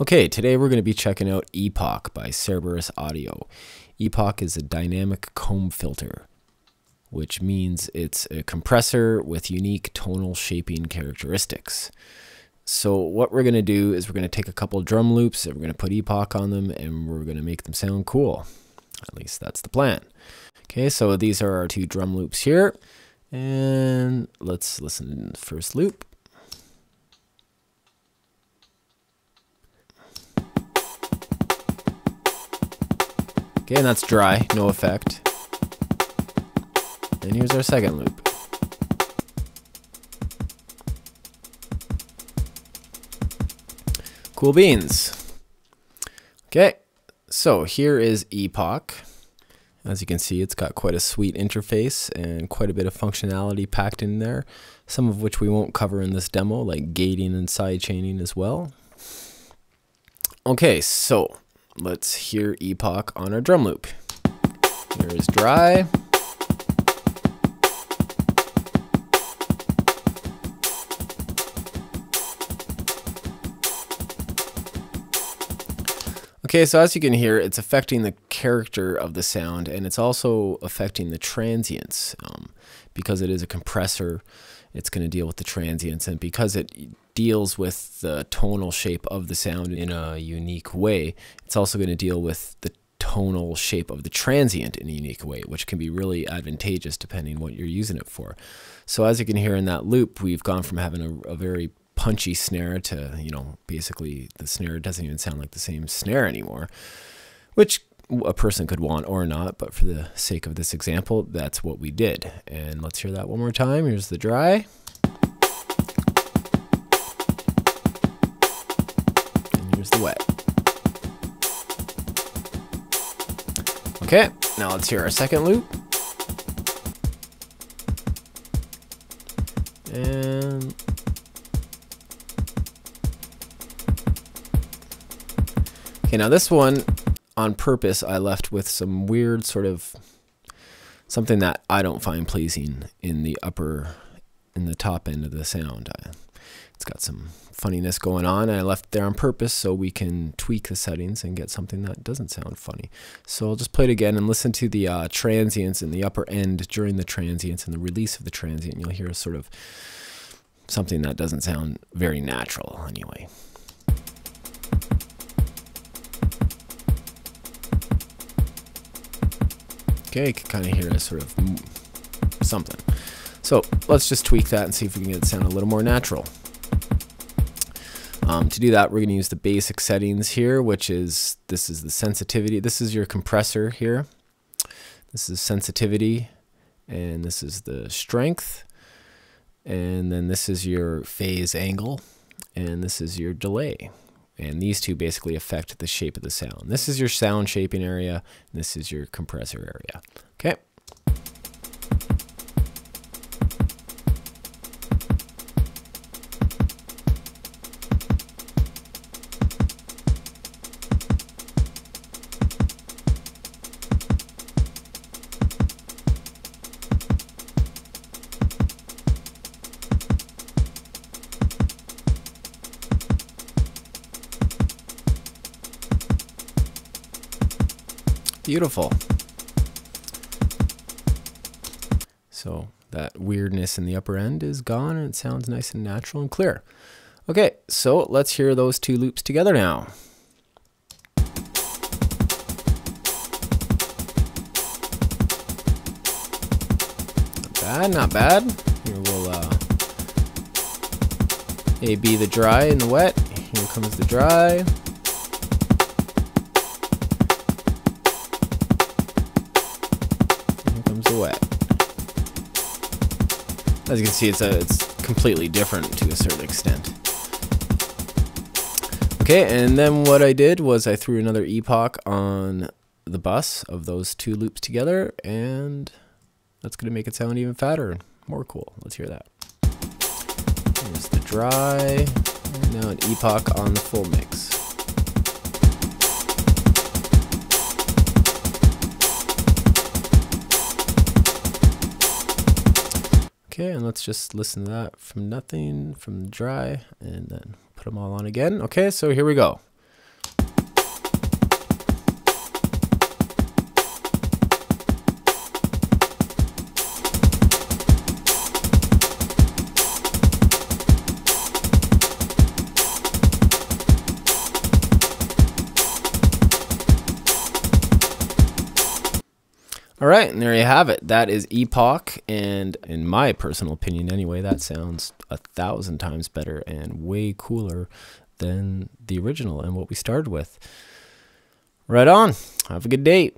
Okay, today we're going to be checking out Epoch by Cerberus Audio. Epoch is a dynamic comb filter, which means it's a compressor with unique tonal shaping characteristics. So what we're going to do is we're going to take a couple drum loops and we're going to put Epoch on them and we're going to make them sound cool. At least that's the plan. Okay, so these are our two drum loops here. And let's listen to the first loop. Okay, and that's dry, no effect. And here's our second loop. Cool beans. Okay, so here is Epoch. As you can see, it's got quite a sweet interface and quite a bit of functionality packed in there, some of which we won't cover in this demo, like gating and sidechaining as well. Okay, so let's hear Epoch on our drum loop. Here is dry. Okay, so as you can hear, it's affecting the character of the sound, and it's also affecting the transients. Because it is a compressor, it's going to deal with the transients, and because it deals with the tonal shape of the sound in a unique way, it's also going to deal with the tonal shape of the transient in a unique way, which can be really advantageous depending what you're using it for. So as you can hear in that loop, we've gone from having a very punchy snare to, you know, basically the snare doesn't even sound like the same snare anymore, which a person could want or not, but for the sake of this example, that's what we did. And let's hear that one more time. Here's the dry. And here's the wet. Okay, now let's hear our second loop. And okay, now this one, on purpose, I left with some weird sort of something that I don't find pleasing in the top end of the sound. It's got some funniness going on, and I left it there on purpose so we can tweak the settings and get something that doesn't sound funny. So I'll just play it again and listen to the transients in the upper end during the transients and the release of the transient. You'll hear sort of something that doesn't sound very natural anyway. Okay, you can kind of hear a sort of something. So let's just tweak that and see if we can get it to sound a little more natural. To do that, we're going to use the basic settings here, which is, this is the sensitivity. This is your compressor here. This is sensitivity, and this is the strength. And then this is your phase angle, and this is your delay. And these two basically affect the shape of the sound. This is your sound shaping area. And this is your compressor area. Okay. Beautiful. So that weirdness in the upper end is gone and it sounds nice and natural and clear. Okay, so let's hear those two loops together now. Not bad, not bad. Here we'll A, B the dry and the wet. Here comes the dry. Wet. As you can see, it's completely different to a certain extent. Okay, and then what I did was I threw another Epoch on the bus of those two loops together, and that's going to make it sound even fatter and more cool. Let's hear that. Here's the dry, and now an Epoch on the full mix. Okay, and let's just listen to that from nothing, from dry, and then put them all on again. Okay, so here we go. All right, and there you have it. That is Epoch, and in my personal opinion anyway, that sounds 1,000 times better and way cooler than the original and what we started with. Right on. Have a good day.